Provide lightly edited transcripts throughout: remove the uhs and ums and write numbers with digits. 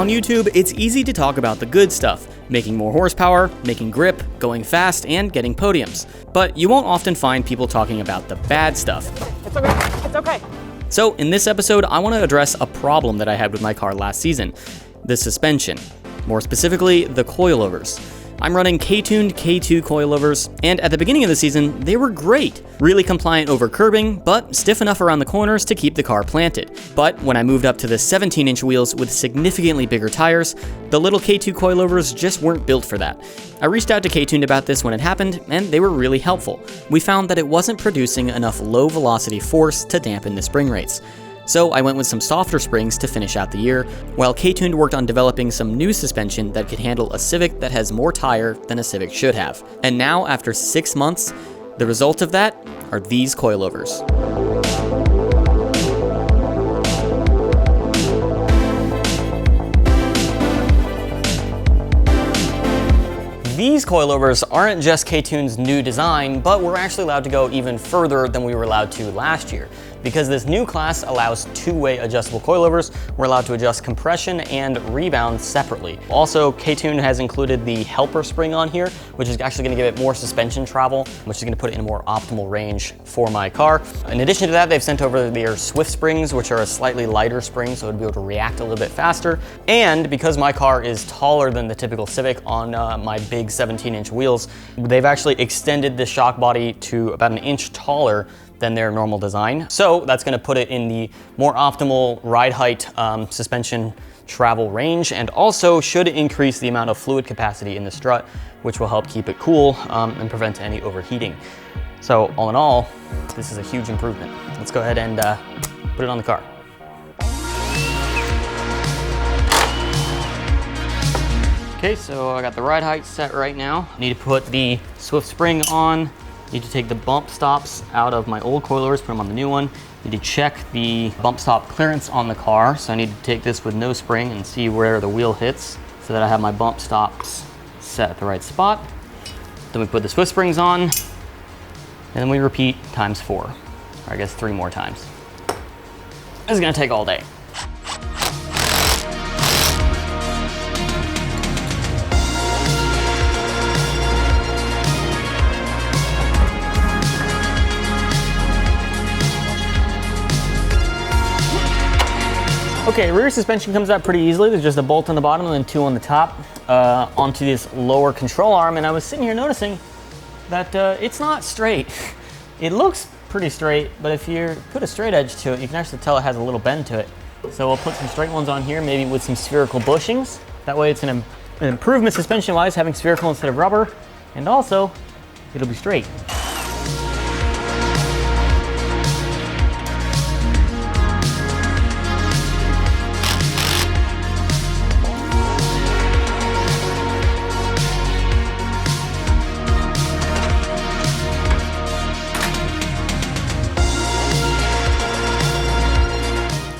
On YouTube, it's easy to talk about the good stuff, making more horsepower, making grip, going fast, and getting podiums. But you won't often find people talking about the bad stuff. It's okay, it's okay. So in this episode, I want to address a problem that I had with my car last season, the suspension. More specifically, the coilovers. I'm running K-tuned K2 coilovers, and at the beginning of the season, they were great. Really compliant over curbing, but stiff enough around the corners to keep the car planted. But when I moved up to the 17-inch wheels with significantly bigger tires, the little K2 coilovers just weren't built for that. I reached out to K-tuned about this when it happened, and they were really helpful. We found that it wasn't producing enough low-velocity force to dampen the spring rates. So I went with some softer springs to finish out the year, while K-tuned worked on developing some new suspension that could handle a Civic that has more tire than a Civic should have. And now, after 6 months, the result of that are these coilovers. These coilovers aren't just K-tuned's new design, but we're actually allowed to go even further than we were allowed to last year. Because this new class allows two-way adjustable coilovers, we're allowed to adjust compression and rebound separately. Also, K-tuned has included the helper spring on here, which is actually gonna give it more suspension travel, which is gonna put it in a more optimal range for my car. In addition to that, they've sent over their Swift springs, which are a slightly lighter spring, so it'll be able to react a little bit faster. And because my car is taller than the typical Civic on my big 17-inch wheels, they've actually extended the shock body to about an inch taller than their normal design. So that's gonna put it in the more optimal ride height suspension travel range, and also should increase the amount of fluid capacity in the strut, which will help keep it cool and prevent any overheating. So all in all, this is a huge improvement. Let's go ahead and put it on the car. Okay, so I got the ride height set right now. I need to put the Swift spring on. Need to take the bump stops out of my old coilovers, put them on the new one. Need to check the bump stop clearance on the car. So I need to take this with no spring and see where the wheel hits so that I have my bump stops set at the right spot. Then we put the Swift springs on, and then we repeat times 4, or I guess 3 more times. This is gonna take all day. Okay, rear suspension comes out pretty easily. There's just a bolt on the bottom and then 2 on the top onto this lower control arm. And I was sitting here noticing that it's not straight. It looks pretty straight, but if you put a straight edge to it, you can actually tell it has a little bend to it. So we'll put some straight ones on here, maybe with some spherical bushings. That way it's an improvement suspension-wise, having spherical instead of rubber. And also, it'll be straight.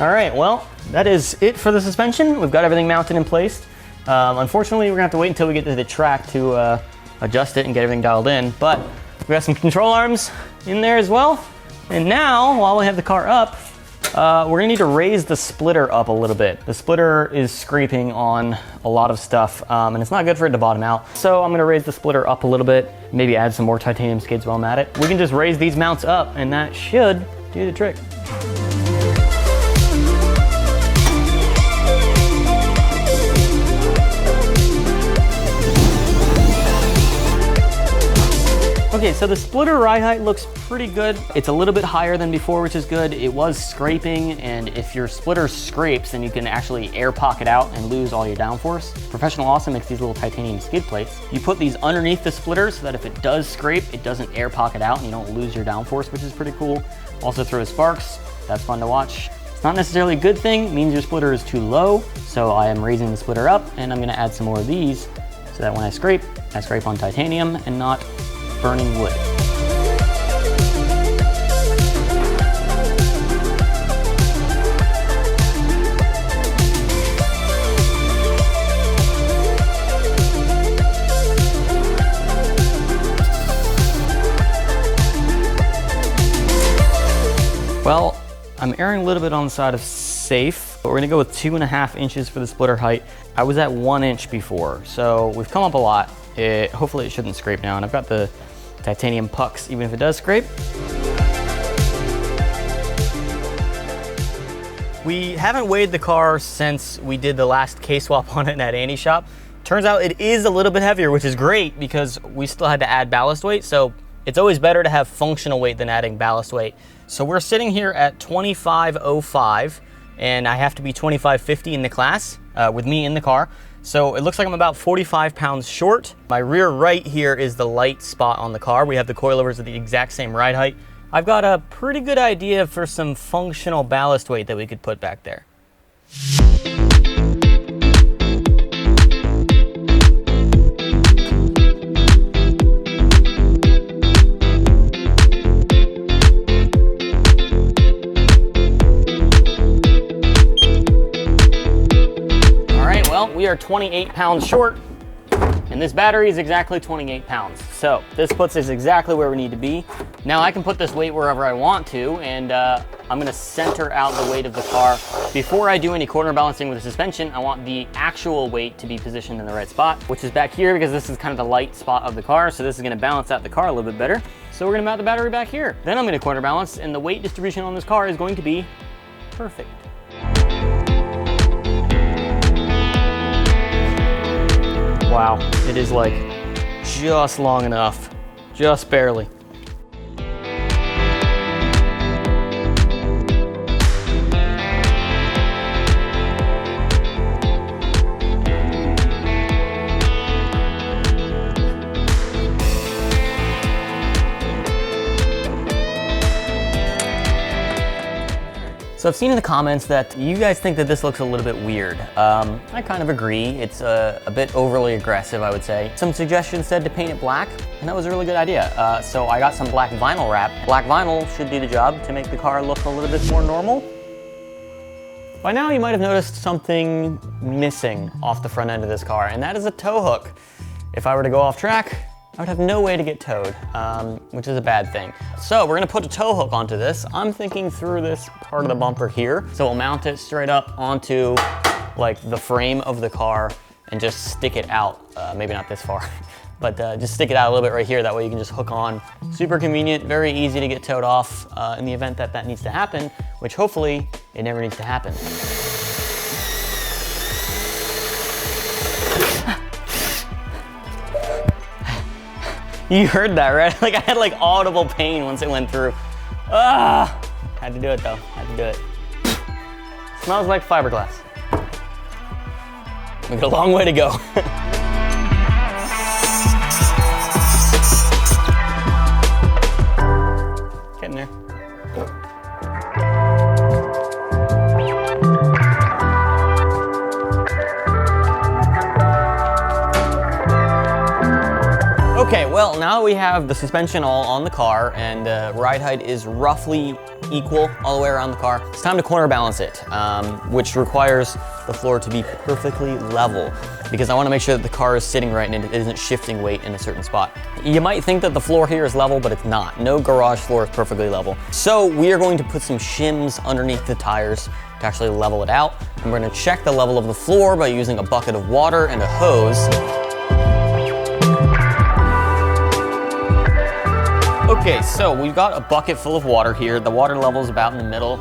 All right, well, that is it for the suspension. We've got everything mounted in place. Unfortunately, we're gonna have to wait until we get to the track to adjust it and get everything dialed in, but we got some control arms in there as well. And now, while we have the car up, we're gonna need to raise the splitter up a little bit. The splitter is scraping on a lot of stuff, and it's not good for it to bottom out. So I'm gonna raise the splitter up a little bit, maybe add some more titanium skids while I'm at it. We can just raise these mounts up, and that should do the trick. Okay, so the splitter ride height looks pretty good. It's a little bit higher than before, which is good. It was scraping, and if your splitter scrapes, then you can actually air pocket out and lose all your downforce. Professional Awesome makes these little titanium skid plates. You put these underneath the splitter so that if it does scrape, it doesn't air pocket out and you don't lose your downforce, which is pretty cool. Also throws sparks, that's fun to watch. It's not necessarily a good thing, it means your splitter is too low, so I am raising the splitter up, and I'm gonna add some more of these so that when I scrape on titanium and not burning wood. Well, I'm erring a little bit on the side of safe. But we're gonna go with 2.5 inches for the splitter height. I was at 1 inch before, so we've come up a lot. Hopefully it shouldn't scrape now, and I've got the titanium pucks, even if it does scrape. We haven't weighed the car since we did the last K-swap on it in that Andy's shop. Turns out it is a little bit heavier, which is great because we still had to add ballast weight, so it's always better to have functional weight than adding ballast weight. So we're sitting here at 2505, and I have to be 2550 in the class with me in the car. So it looks like I'm about 45 pounds short. My rear right here is the light spot on the car. We have the coilovers at the exact same ride height. I've got a pretty good idea for some functional ballast weight that we could put back there. We are 28 pounds short, and this battery is exactly 28 pounds. So this puts us exactly where we need to be. Now I can put this weight wherever I want to, and I'm gonna center out the weight of the car. Before I do any corner balancing with the suspension, I want the actual weight to be positioned in the right spot, which is back here because this is kind of the light spot of the car. So this is gonna balance out the car a little bit better. So we're gonna mount the battery back here. Then I'm gonna corner balance, and the weight distribution on this car is going to be perfect. Wow, it is like just long enough, just barely. So I've seen in the comments that you guys think that this looks a little bit weird. I kind of agree. It's a bit overly aggressive, I would say. Some suggestions said to paint it black, and that was a really good idea. So I got some black vinyl wrap. Black vinyl should do the job to make the car look a little bit more normal. By now you might have noticed something missing off the front end of this car, and that is a tow hook. If I were to go off track, I would have no way to get towed, which is a bad thing. So we're gonna put a tow hook onto this. I'm thinking through this part of the bumper here. So we'll mount it straight up onto like the frame of the car and just stick it out. Maybe not this far, but just stick it out a little bit right here. That way you can just hook on. Super convenient, very easy to get towed off in the event that that needs to happen, which hopefully it never needs to happen. You heard that, right? Like I had like audible pain once it went through. Ah! Had to do it though, had to do it. Smells like fiberglass. We got a long way to go. Getting there. Okay, well, now we have the suspension all on the car, and ride height is roughly equal all the way around the car. It's time to corner balance it, which requires the floor to be perfectly level, because I want to make sure that the car is sitting right and it isn't shifting weight in a certain spot. You might think that the floor here is level, but it's not. No garage floor is perfectly level. So we are going to put some shims underneath the tires to actually level it out. And we're going to check the level of the floor by using a bucket of water and a hose. Okay, so we've got a bucket full of water here. The water level is about in the middle.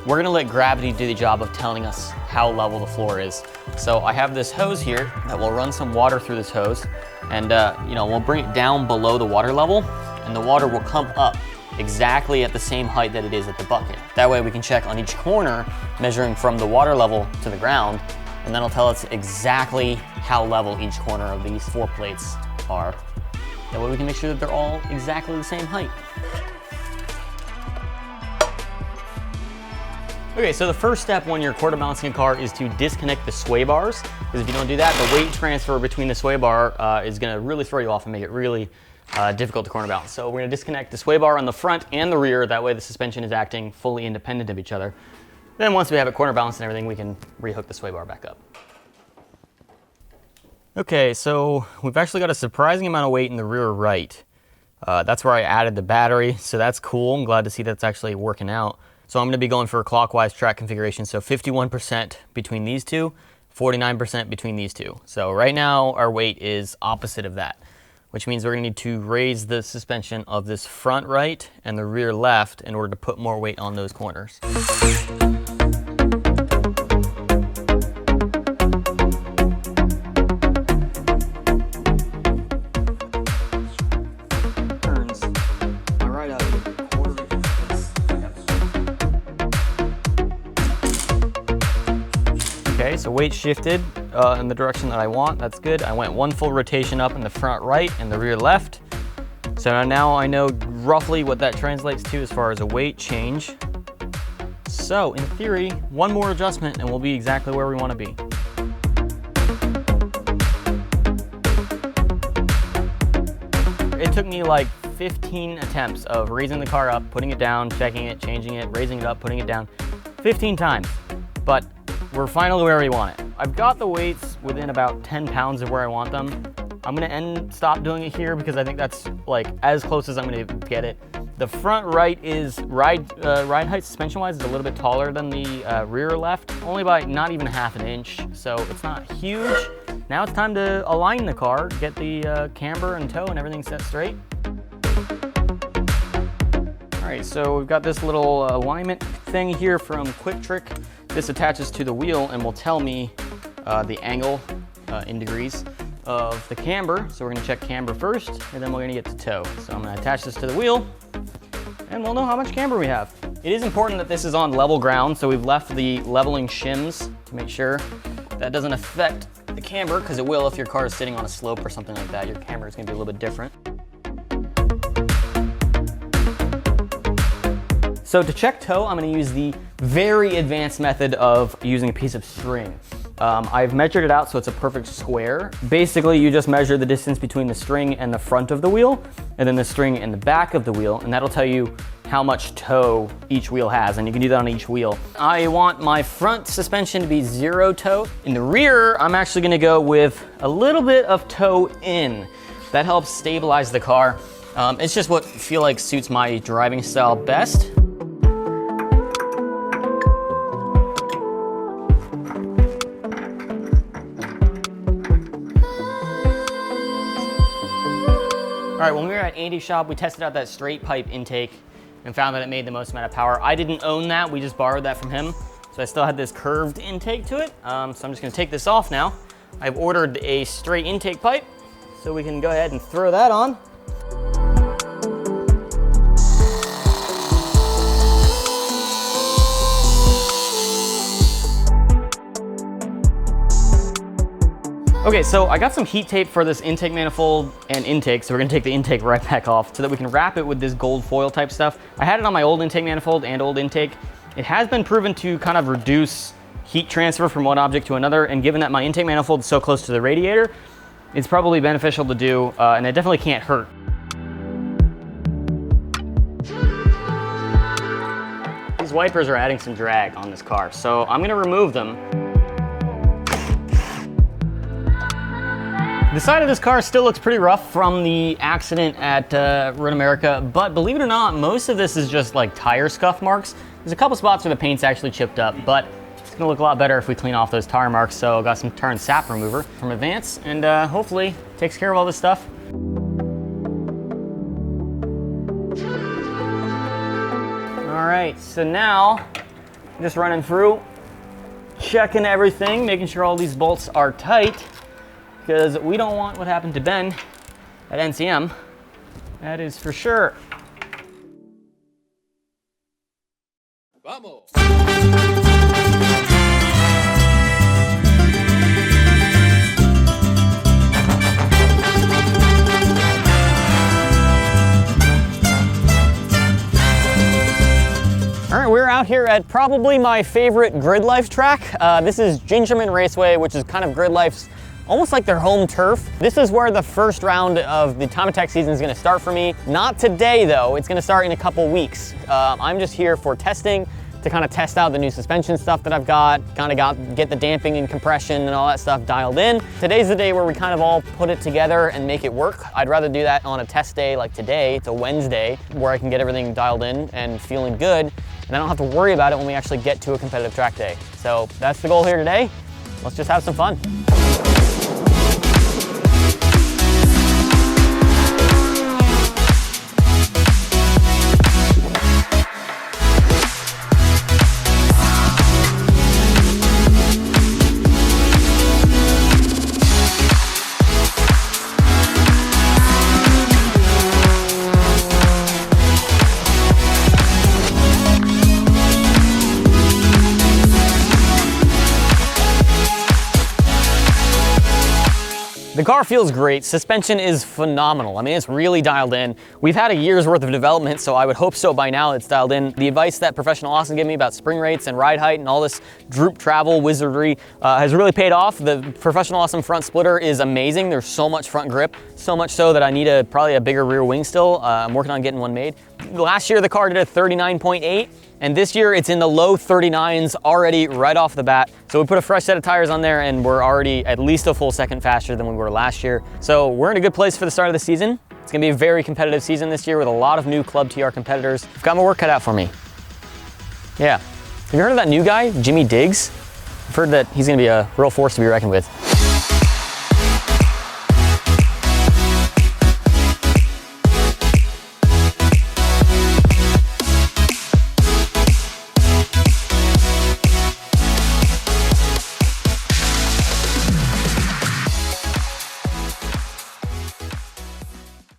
We're gonna let gravity do the job of telling us how level the floor is. So I have this hose here that will run some water through this hose, and we'll bring it down below the water level, and the water will come up exactly at the same height that it is at the bucket. That way we can check on each corner, measuring from the water level to the ground, and that'll tell us exactly how level each corner of these 4 plates are. That way we can make sure that they're all exactly the same height. Okay, so the first step when you're quarter balancing a car is to disconnect the sway bars, because if you don't do that, the weight transfer between the sway bar is gonna really throw you off and make it really difficult to corner balance. So we're gonna disconnect the sway bar on the front and the rear, that way the suspension is acting fully independent of each other. Then once we have it corner balanced and everything, we can rehook the sway bar back up. Okay, so we've actually got a surprising amount of weight in the rear right. That's where I added the battery, so that's cool. I'm glad to see that's actually working out. So I'm gonna be going for a clockwise track configuration. So 51% between these two, 49% between these two. So right now our weight is opposite of that, which means we're gonna need to raise the suspension of this front right and the rear left in order to put more weight on those corners. Okay, so weight shifted in the direction that I want. That's good. I went one full rotation up in the front right and the rear left. So now I know roughly what that translates to as far as a weight change. So in theory, one more adjustment and we'll be exactly where we want to be. It took me like 15 attempts of raising the car up, putting it down, checking it, changing it, raising it up, putting it down, 15 times. But we're finally where we want it. I've got the weights within about 10 pounds of where I want them. I'm gonna stop doing it here because I think that's like as close as I'm gonna get it. The front right is, ride height suspension wise is a little bit taller than the rear left, only by not even half an inch, so it's not huge. Now it's time to align the car, get the camber and toe and everything set straight. All right, so we've got this little alignment thing here from Quick Trick. This attaches to the wheel and will tell me the angle in degrees of the camber. So we're gonna check camber first, and then we're gonna get to toe. So I'm gonna attach this to the wheel, and we'll know how much camber we have. It is important that this is on level ground, so we've left the leveling shims to make sure that doesn't affect the camber, because it will if your car is sitting on a slope or something like that. Your camber is gonna be a little bit different. So to check toe, I'm gonna use the very advanced method of using a piece of string. I've measured it out so it's a perfect square. Basically, you just measure the distance between the string and the front of the wheel, and then the string and the back of the wheel, and that'll tell you how much toe each wheel has, and you can do that on each wheel. I want my front suspension to be 0 toe. In the rear, I'm actually gonna go with a little bit of toe in. That helps stabilize the car. It's just what I feel like suits my driving style best. All right, when we were at Andy's shop, we tested out that straight pipe intake and found that it made the most amount of power. I didn't own that, we just borrowed that from him. So I still had this curved intake to it. So I'm just gonna take this off now. I've ordered a straight intake pipe, so we can go ahead and throw that on. Okay, so I got some heat tape for this intake manifold and intake, so we're gonna take the intake right back off so that we can wrap it with this gold foil type stuff. I had it on my old intake manifold and old intake. It has been proven to kind of reduce heat transfer from one object to another, and given that my intake manifold is so close to the radiator, it's probably beneficial to do, and it definitely can't hurt. These wipers are adding some drag on this car, so I'm gonna remove them. The side of this car still looks pretty rough from the accident at Ronin America, but believe it or not, most of this is just like tire scuff marks. There's a couple spots where the paint's actually chipped up, but it's gonna look a lot better if we clean off those tire marks. So I got some tar and sap remover from Advance, and hopefully takes care of all this stuff. All right, so now I'm just running through, checking everything, making sure all these bolts are tight, because we don't want what happened to Ben at NCM. That is for sure. Vamos. All right, we're out here at probably my favorite Grid Life track. This is Gingerman Raceway, which is kind of Grid Life's almost like their home turf. This is where the first round of the Time Attack season is gonna start for me. Not today though, it's gonna start in a couple weeks. I'm just here for testing, to kind of test out the new suspension stuff that I've got, get the damping and compression and all that stuff dialed in. Today's the day where we kind of all put it together and make it work. I'd rather do that on a test day like today. It's a Wednesday where I can get everything dialed in and feeling good, and I don't have to worry about it when we actually get to a competitive track day. So that's the goal here today. Let's just have some fun. The car feels great. Suspension is phenomenal. I mean, it's really dialed in. We've had a year's worth of development, so I would hope so by now it's dialed in. The advice that Professional Austin gave me about spring rates and ride height and all this droop travel wizardry has really paid off. The Professional Austin front splitter is amazing. There's so much front grip, so much so that I need probably a bigger rear wing still. I'm working on getting one made. Last year, the car did a 39.8. And this year it's in the low 39s already right off the bat. So we put a fresh set of tires on there and we're already at least a full second faster than we were last year. So we're in a good place for the start of the season. It's gonna be a very competitive season this year with a lot of new ClubTR competitors. I've got my work cut out for me. Yeah. Have you heard of that new guy, Jimmy Diggs? I've heard that he's gonna be a real force to be reckoned with.